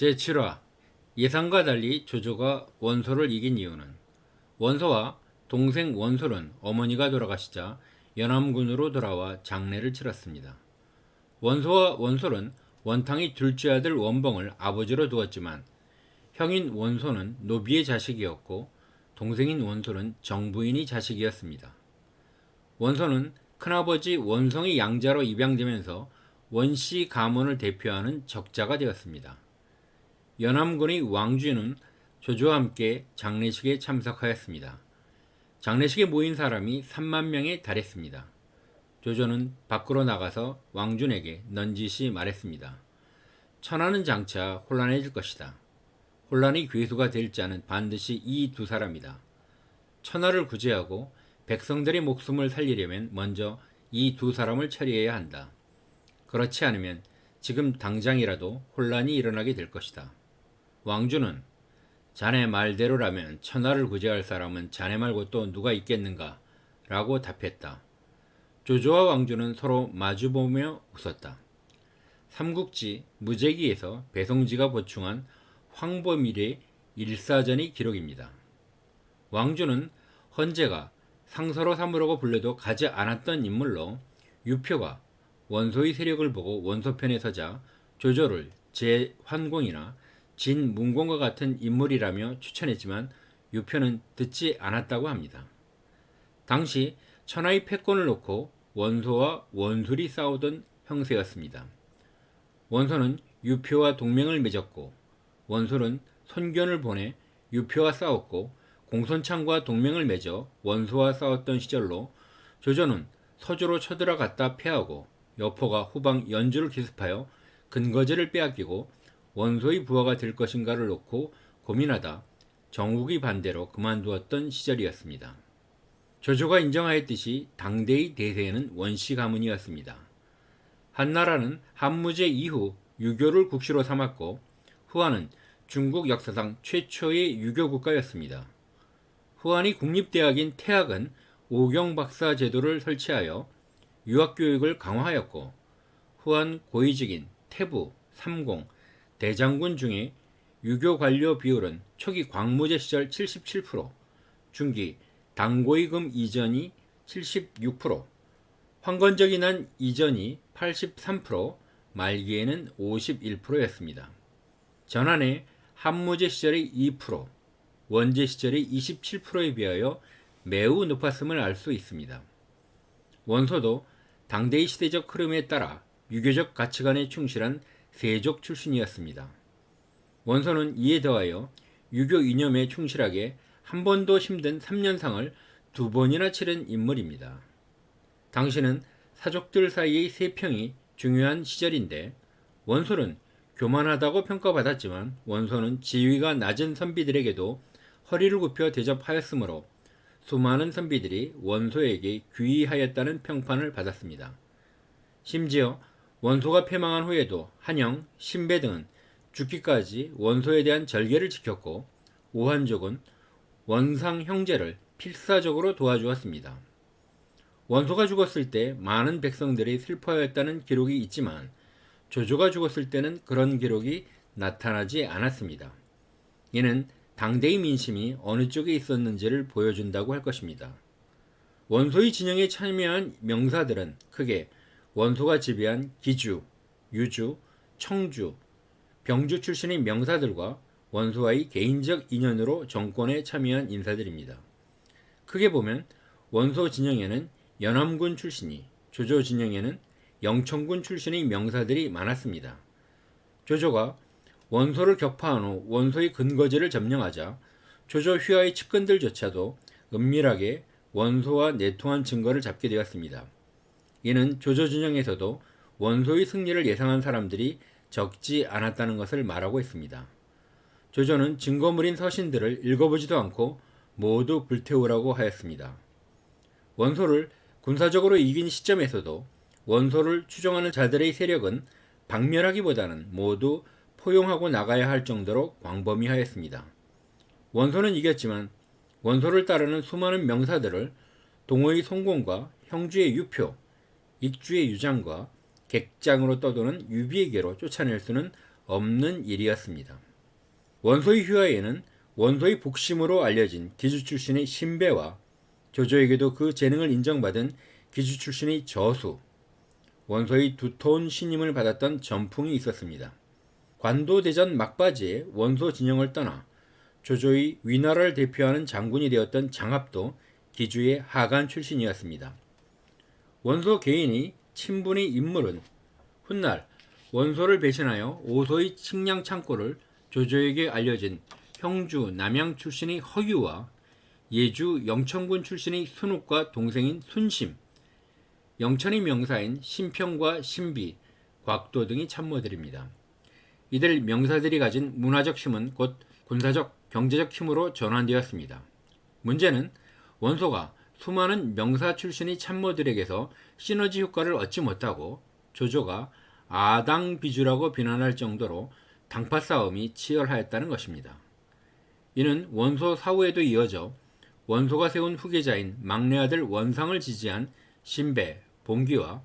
제7화 예상과 달리 조조가 원소를 이긴 이유는 원소와 동생 원솔은 어머니가 돌아가시자 연암군으로 돌아와 장례를 치렀습니다. 원소와 원솔은 원탕이 둘째 아들 원봉을 아버지로 두었지만 형인 원소는 노비의 자식이었고 동생인 원솔은 정부인의 자식이었습니다. 원소는 큰아버지 원성의 양자로 입양되면서 원씨 가문을 대표하는 적자가 되었습니다. 연암군의 왕쥐는 조조와 함께 장례식에 참석하였습니다. 장례식에 모인 사람이 3만 명에 달했습니다. 조조는 밖으로 나가서 왕준에게 넌지시 말했습니다. 천하는 장차 혼란해질 것이다. 혼란의 괴수가 될 자는 반드시 이 두 사람이다. 천하를 구제하고 백성들의 목숨을 살리려면 먼저 이 두 사람을 처리해야 한다. 그렇지 않으면 지금 당장이라도 혼란이 일어나게 될 것이다. 왕주는 자네 말대로라면 천하를 구제할 사람은 자네 말고 또 누가 있겠는가? 라고 답했다. 조조와 왕주는 서로 마주보며 웃었다. 삼국지 무제기에서 배송지가 보충한 황보밀의 일사전의 기록입니다. 왕주는 헌제가 상서로 삼으라고 불려도 가지 않았던 인물로 유표가 원소의 세력을 보고 원소편에 서자 조조를 제환공이나 진문공과 같은 인물이라며 추천했지만 유표는 듣지 않았다고 합니다. 당시 천하의 패권을 놓고 원소와 원술이 싸우던 형세였습니다. 원소는 유표와 동맹을 맺었고 원술은 손견을 보내 유표와 싸웠고 공손창과 동맹을 맺어 원소와 싸웠던 시절로 조조는 서주로 쳐들어갔다 패하고 여포가 후방 연주를 기습하여 근거제를 빼앗기고 원소의 부하가 될 것인가를 놓고 고민하다 정욱의 반대로 그만두었던 시절이었습니다. 조조가 인정하였듯이 당대의 대세는 원씨 가문이었습니다. 한나라는 한무제 이후 유교를 국시로 삼았고 후한은 중국 역사상 최초의 유교 국가였습니다. 후한의 국립대학인 태학은 오경박사 제도를 설치하여 유학교육을 강화하였고 후한 고위직인 태부, 삼공, 대장군 중에 유교 관료 비율은 초기 광무제 시절 77%, 중기 당고이금 이전이 76%, 황건적이 난 이전이 83%, 말기에는 51%였습니다. 전한의 한무제 시절의 2%, 원제 시절의 27%에 비하여 매우 높았음을 알 수 있습니다. 원소도 당대의 시대적 흐름에 따라 유교적 가치관에 충실한 세족 출신이었습니다. 원소는 이에 더하여 유교 이념에 충실하게 한 번도 힘든 3년상을 2번이나 치른 인물입니다. 당시는 사족들 사이의 세평이 중요한 시절인데 원소는 교만하다고 평가받았지만 원소는 지위가 낮은 선비들에게도 허리를 굽혀 대접하였으므로 수많은 선비들이 원소에게 귀의하였다는 평판을 받았습니다. 심지어 원소가 패망한 후에도 한영, 신배 등은 죽기까지 원소에 대한 절개를 지켰고 오한족은 원상 형제를 필사적으로 도와주었습니다. 원소가 죽었을 때 많은 백성들이 슬퍼하였다는 기록이 있지만 조조가 죽었을 때는 그런 기록이 나타나지 않았습니다. 이는 당대의 민심이 어느 쪽에 있었는지를 보여준다고 할 것입니다. 원소의 진영에 참여한 명사들은 크게 원소가 지배한 기주, 유주, 청주, 병주 출신의 명사들과 원소와의 개인적 인연으로 정권에 참여한 인사들입니다. 크게 보면 원소 진영에는 연암군 출신이, 조조 진영에는 영천군 출신의 명사들이 많았습니다. 조조가 원소를 격파한 후 원소의 근거지를 점령하자 조조 휘하의 측근들조차도 은밀하게 원소와 내통한 증거를 잡게 되었습니다. 이는 조조 진영에서도 원소의 승리를 예상한 사람들이 적지 않았다는 것을 말하고 있습니다. 조조는 증거물인 서신들을 읽어보지도 않고 모두 불태우라고 하였습니다. 원소를 군사적으로 이긴 시점에서도 원소를 추종하는 자들의 세력은 박멸하기보다는 모두 포용하고 나가야 할 정도로 광범위하였습니다. 원소는 이겼지만 원소를 따르는 수많은 명사들을 동호의 송공과 형주의 유표, 익주의 유장과 객장으로 떠도는 유비에게로 쫓아낼 수는 없는 일이었습니다. 원소의 휘하에는 원소의 복심으로 알려진 기주 출신의 신배와 조조에게도 그 재능을 인정받은 기주 출신의 저수, 원소의 두터운 신임을 받았던 전풍이 있었습니다. 관도대전 막바지에 원소 진영을 떠나 조조의 위나라를 대표하는 장군이 되었던 장합도 기주의 하간 출신이었습니다. 원소 개인이 친분의 인물은 훗날 원소를 배신하여 오소의 식량 창고를 조조에게 알려진 형주 남양 출신의 허유와 예주 영천군 출신의 순욱과 동생인 순심, 영천의 명사인 신평과 신비, 곽도 등이 참모들입니다. 이들 명사들이 가진 문화적 힘은 곧 군사적, 경제적 힘으로 전환되었습니다. 문제는 원소가 수많은 명사 출신의 참모들에게서 시너지 효과를 얻지 못하고 조조가 아당비주라고 비난할 정도로 당파 싸움이 치열하였다는 것입니다. 이는 원소 사후에도 이어져 원소가 세운 후계자인 막내 아들 원상을 지지한 신배, 봉기와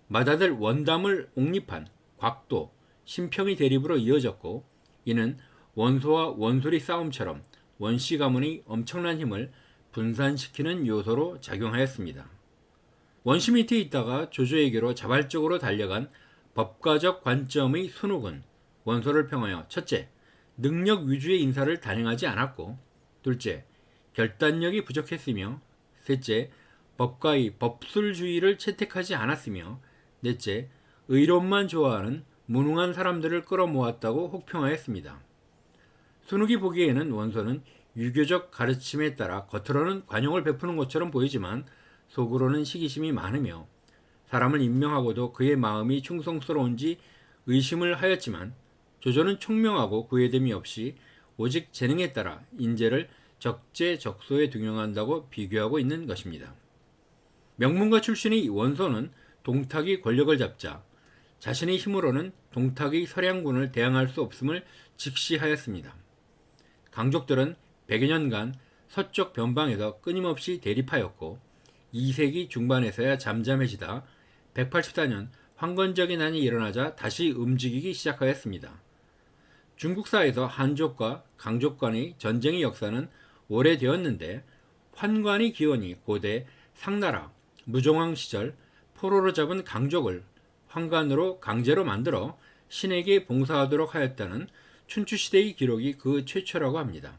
맏아들 원담을 옹립한 곽도, 신평의 대립으로 이어졌고, 이는 원소와 원소리 싸움처럼 원씨 가문의 엄청난 힘을 분산시키는 요소로 작용하였습니다. 원씨 밑에 있다가 조조에게로 자발적으로 달려간 법가적 관점의 순욱은 원소를 평하여 첫째, 능력 위주의 인사를 단행하지 않았고, 둘째, 결단력이 부족했으며, 셋째, 법가의 법술주의를 채택하지 않았으며, 넷째, 의론만 좋아하는 무능한 사람들을 끌어모았다고 혹평하였습니다. 순욱이 보기에는 원소는 유교적 가르침에 따라 겉으로는 관용을 베푸는 것처럼 보이지만 속으로는 시기심이 많으며 사람을 임명하고도 그의 마음이 충성스러운지 의심을 하였지만 조조는 총명하고 구애됨이 없이 오직 재능에 따라 인재를 적재적소에 등용한다고 비교하고 있는 것입니다. 명문가 출신의 원소는 동탁이 권력을 잡자 자신의 힘으로는 동탁의 서량군을 대항할 수 없음을 직시하였습니다. 강족들은 100여 년간 서쪽 변방에서 끊임없이 대립하였고 2세기 중반에서야 잠잠해지다 184년 황건적인 난이 일어나자 다시 움직이기 시작하였습니다. 중국사에서 한족과 강족 간의 전쟁의 역사는 오래되었는데 환관의 기원이 고대 상나라, 무종왕 시절 포로로 잡은 강족을 환관으로 강제로 만들어 신에게 봉사하도록 하였다는 춘추시대의 기록이 그 최초라고 합니다.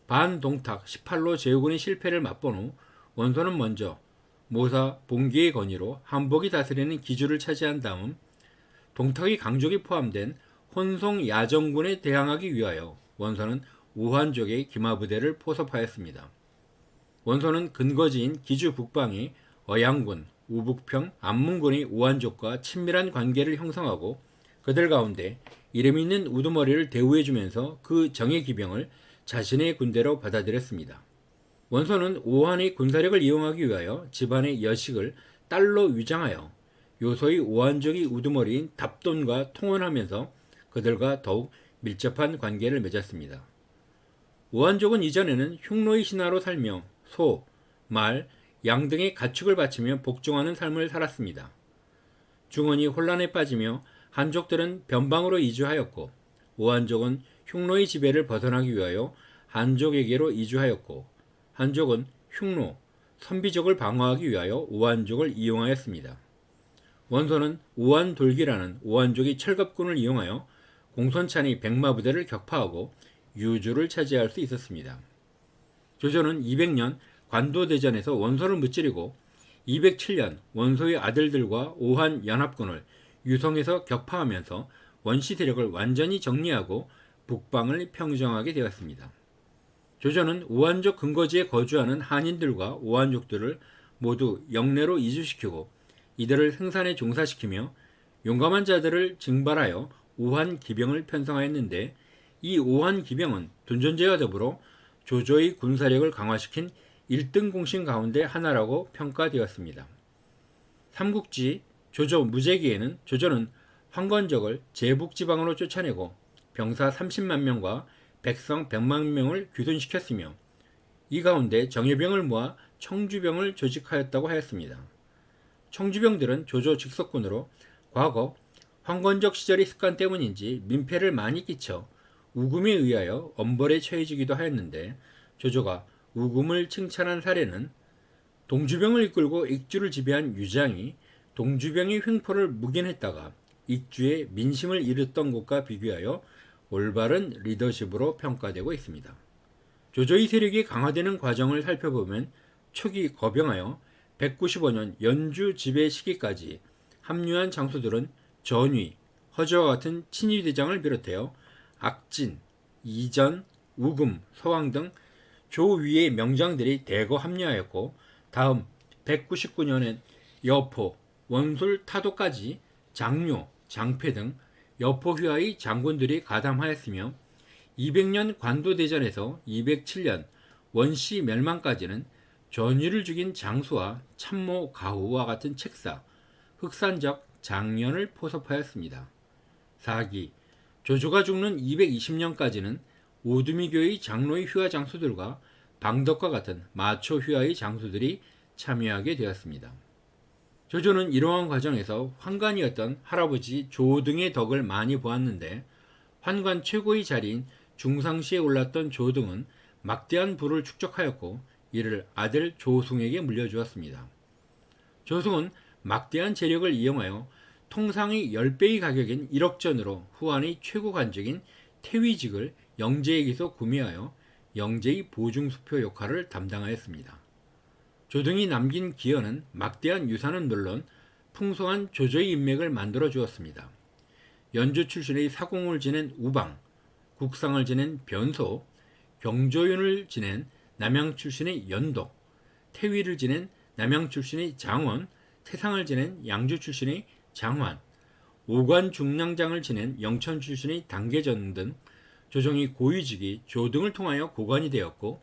반동탁 18로 제후군의 실패를 맛본 후 원소는 먼저 모사 봉기의 건의로 한복이 다스리는 기주를 차지한 다음 동탁의 강족이 포함된 혼송 야정군에 대항하기 위하여 원소는 우한족의 기마부대를 포섭하였습니다. 원소는 근거지인 기주 북방의 어양군, 우북평, 안문군의 우한족과 친밀한 관계를 형성하고 그들 가운데 이름 있는 우두머리를 대우해주면서 그 정예 기병을 자신의 군대로 받아들였습니다. 원소는 우한의 군사력을 이용하기 위하여 집안의 여식을 딸로 위장하여 요소의 우한족의 우두머리인 답돈과 통혼하면서 그들과 더욱 밀접한 관계를 맺었습니다. 우한족은 이전에는 흉노의 신하로 살며 소, 말, 양 등의 가축을 바치며 복종하는 삶을 살았습니다. 중원이 혼란에 빠지며 한족들은 변방으로 이주하였고 우한족은 흉노의 지배를 벗어나기 위하여 한족에게로 이주하였고 한족은 흉노, 선비족을 방어하기 위하여 우한족을 이용하였습니다. 원소는 우한돌기라는 우한족의 철갑군을 이용하여 공손찬의 백마부대를 격파하고 유주를 차지할 수 있었습니다. 조조는 200년 관도대전에서 원소를 무찌르고 207년 원소의 아들들과 오한 연합군을 유성에서 격파하면서 원시 세력을 완전히 정리하고 북방을 평정하게 되었습니다. 조조는 우한족 근거지에 거주하는 한인들과 우한족들을 모두 영내로 이주시키고 이들을 생산에 종사시키며 용감한 자들을 징발하여 우한 기병을 편성하였는데 이 우한 기병은 둔존제와 더불어 조조의 군사력을 강화시킨 1등 공신 가운데 하나라고 평가되었습니다. 삼국지 조조 무제기에는 조조는 황건적을 제북지방으로 쫓아내고 병사 30만 명과 백성 100만 명을 귀순시켰으며 이 가운데 정예병을 모아 청주병을 조직하였다고 하였습니다. 청주병들은 조조 직속군으로 과거 황건적 시절의 습관 때문인지 민폐를 많이 끼쳐 우금에 의하여 엄벌에 처해지기도 하였는데 조조가 우금을 칭찬한 사례는 동주병을 이끌고 익주를 지배한 유장이 동주병의 횡포를 묵인했다가 익주의 민심을 잃었던 것과 비교하여 올바른 리더십으로 평가되고 있습니다. 조조의 세력이 강화되는 과정을 살펴보면 초기 거병하여 195년 연주 지배 시기까지 합류한 장수들은 전위, 허저와 같은 친위대장을 비롯하여 악진, 이전, 우금, 서왕 등 조위의 명장들이 대거 합류하였고 다음 199년엔 여포, 원술, 타도까지 장료, 장패 등 여포휘하의 장군들이 가담하였으며 200년 관도대전에서 207년 원시 멸망까지는 전위를 죽인 장수와 참모 가후와 같은 책사, 흑산적 장년을 포섭하였습니다. 4기 조조가 죽는 220년까지는 오두미교의 장로의 휘하 장수들과 방덕과 같은 마초 휘하의 장수들이 참여하게 되었습니다. 조조는 이러한 과정에서 환관이었던 할아버지 조 등의 덕을 많이 보았는데 환관 최고의 자리인 중상시에 올랐던 조 등은 막대한 부를 축적하였고 이를 아들 조승에게 물려주었습니다. 조승은 막대한 재력을 이용하여 통상의 10배의 가격인 1억 전으로 후한의 최고 관직인 태위직을 영제에게서 구매하여 영제의 보증수표 역할을 담당하였습니다. 조등이 남긴 기여는 막대한 유산은 물론 풍성한 조조의 인맥을 만들어 주었습니다. 연주 출신의 사공을 지낸 우방, 국상을 지낸 변소, 경조윤을 지낸 남양 출신의 연독, 태위를 지낸 남양 출신의 장원, 태상을 지낸 양주 출신의 장환, 오관 중량장을 지낸 영천 출신의 당계전 등 조정의 고위직이 조등을 통하여 고관이 되었고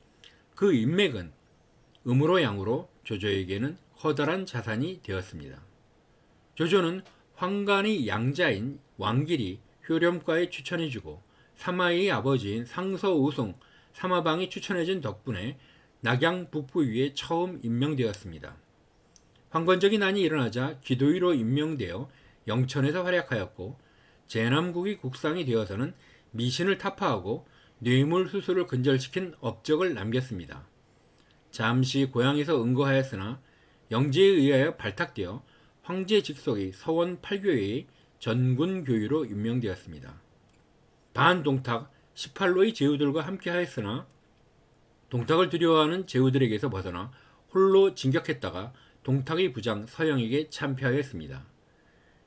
그 인맥은 음으로 양으로 조조에게는 커다란 자산이 되었습니다. 조조는 황간의 양자인 왕길이 효렴과에 추천해주고 사마의 아버지인 상서우송 사마방이 추천해준 덕분에 낙양 북부위에 처음 임명되었습니다. 황건적인 난이 일어나자 기도위로 임명되어 영천에서 활약하였고 제남국의 국상이 되어서는 미신을 타파하고 뇌물 수수를 근절시킨 업적을 남겼습니다. 잠시 고향에서 은거하였으나 영제에 의하여 발탁되어 황제 직속의 서원 8교회의 전군교유로 임명되었습니다. 반동탁 18로의 제후들과 함께 하였으나 동탁을 두려워하는 제후들에게서 벗어나 홀로 진격했다가 동탁의 부장 서영에게 참패하였습니다.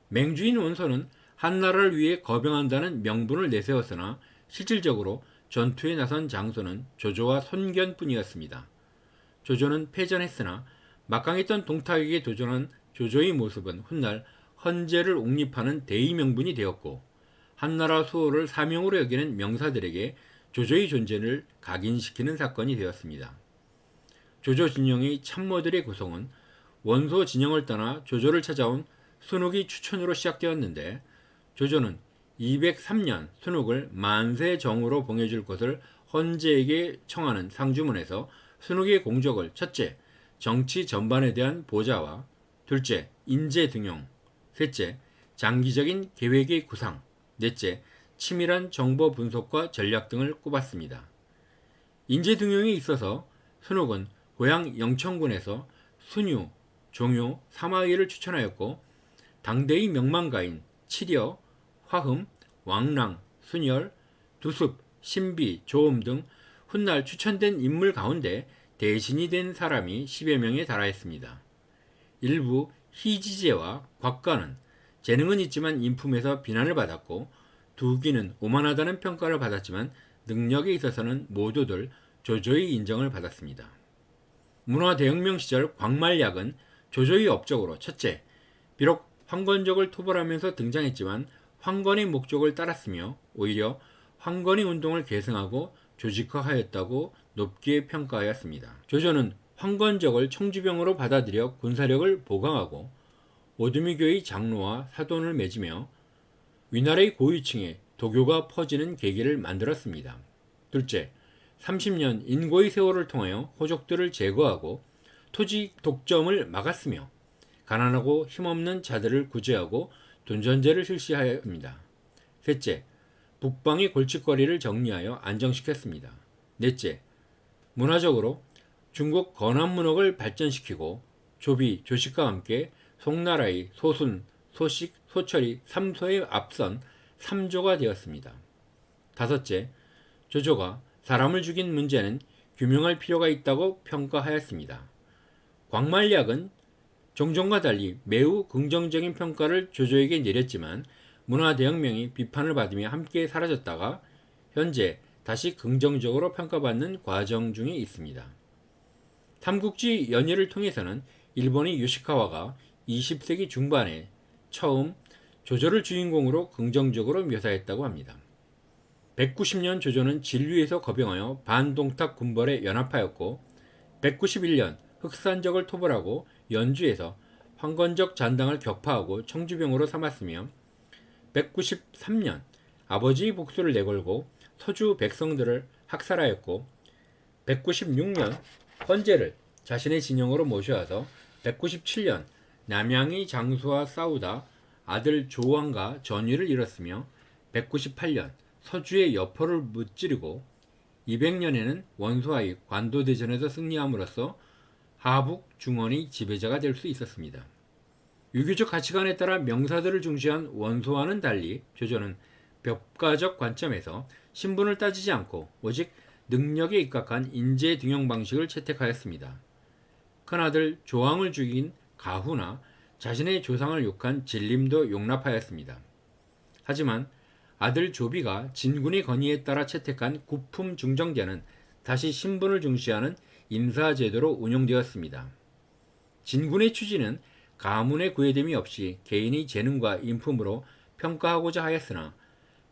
맹주인 원소는 한나라를 위해 거병한다는 명분을 내세웠으나 실질적으로 전투에 나선 장소는 조조와 손견뿐이었습니다. 조조는 패전했으나 막강했던 동탁에게 도전한 조조의 모습은 훗날 헌제를 옹립하는 대의명분이 되었고 한나라 수호를 사명으로 여기는 명사들에게 조조의 존재를 각인시키는 사건이 되었습니다. 조조 진영의 참모들의 구성은 원소 진영을 떠나 조조를 찾아온 순욱의 추천으로 시작되었는데 조조는 203년 순욱을 만세정으로 봉해줄 것을 헌제에게 청하는 상주문에서 순욱의 공적을 첫째, 정치 전반에 대한 보좌와 둘째, 인재 등용, 셋째, 장기적인 계획의 구상, 넷째, 치밀한 정보 분석과 전략 등을 꼽았습니다. 인재 등용에 있어서 순욱은 고향 영천군에서 순유, 종효, 사마의를 추천하였고 당대의 명망가인 칠여, 화흠, 왕랑, 순열, 두습, 신비, 조음 등 훗날 추천된 인물 가운데 대신이 된 사람이 10여 명에 달하였습니다. 일부 희지제와 곽가는 재능은 있지만 인품에서 비난을 받았고 두기는 오만하다는 평가를 받았지만 능력에 있어서는 모두들 조조의 인정을 받았습니다. 문화대혁명 시절 광말약은 조조의 업적으로 첫째, 비록 황건적을 토벌하면서 등장했지만 황건의 목적을 따랐으며 오히려 황건의 운동을 계승하고 조직화하였다고 높게 평가하였습니다. 조조는 황건적을 청주병으로 받아들여 군사력을 보강하고 오두미교의 장로와 사돈을 맺으며 위나라의 고위층에 도교가 퍼지는 계기를 만들었습니다. 둘째, 30년 인고의 세월을 통하여 호족들을 제거하고 토지 독점을 막았으며 가난하고 힘없는 자들을 구제하고 돈전제를 실시하였습니다. 셋째, 북방의 골칫거리를 정리하여 안정시켰습니다. 넷째, 문화적으로 중국 건안문학을 발전시키고 조비, 조식과 함께 송나라의 소순, 소식, 소철이 3소에 앞선 3조가 되었습니다. 다섯째, 조조가 사람을 죽인 문제는 규명할 필요가 있다고 평가하였습니다. 광말약은 종종과 달리 매우 긍정적인 평가를 조조에게 내렸지만 문화대혁명이 비판을 받으며 함께 사라졌다가 현재 다시 긍정적으로 평가받는 과정 중에 있습니다. 삼국지 연의를 통해서는 일본의 요시카와가 20세기 중반에 처음 조조를 주인공으로 긍정적으로 묘사했다고 합니다. 190년 조조는 진류에서 거병하여 반동탁 군벌에 연합하였고 191년 흑산적을 토벌하고 연주에서 황건적 잔당을 격파하고 청주병으로 삼았으며 193년 아버지의 복수를 내걸고 서주 백성들을 학살하였고 196년 헌제를 자신의 진영으로 모셔와서 197년 남양의 장수와 싸우다 아들 조왕과 전위를 잃었으며 198년 서주의 여포를 무찌르고 200년에는 원소와의 관도대전에서 승리함으로써 하북 중원의 지배자가 될 수 있었습니다. 유교적 가치관에 따라 명사들을 중시한 원소와는 달리 조조는 벽가적 관점에서 신분을 따지지 않고 오직 능력에 입각한 인재 등용 방식을 채택하였습니다. 큰아들 조왕을 죽인 가후나 자신의 조상을 욕한 진림도 용납하였습니다. 하지만 아들 조비가 진군의 건의에 따라 채택한 구품 중정제는 다시 신분을 중시하는 인사제도로 운영되었습니다. 진군의 취지는 가문의 구애됨이 없이 개인의 재능과 인품으로 평가하고자 하였으나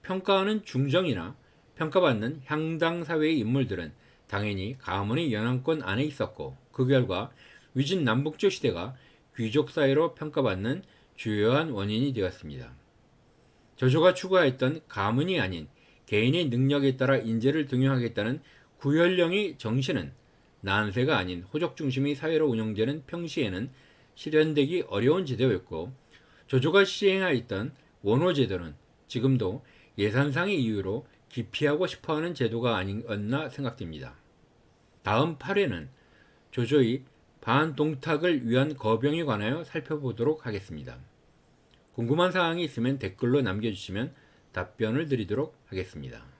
평가하는 중정이나 평가받는 향당 사회의 인물들은 당연히 가문의 영향권 안에 있었고 그 결과 위진 남북조 시대가 귀족 사회로 평가받는 주요한 원인이 되었습니다. 조조가 추구하였던 가문이 아닌 개인의 능력에 따라 인재를 등용하겠다는 구현령의 정신은 난세가 아닌 호족 중심의 사회로 운영되는 평시에는 실현되기 어려운 제도였고 조조가 시행하였던 원호제도는 지금도 예산상의 이유로 기피하고 싶어하는 제도가 아니었나 생각됩니다. 다음 8회는 조조의 반동탁을 위한 거병에 관하여 살펴보도록 하겠습니다. 궁금한 사항이 있으면 댓글로 남겨주시면 답변을 드리도록 하겠습니다.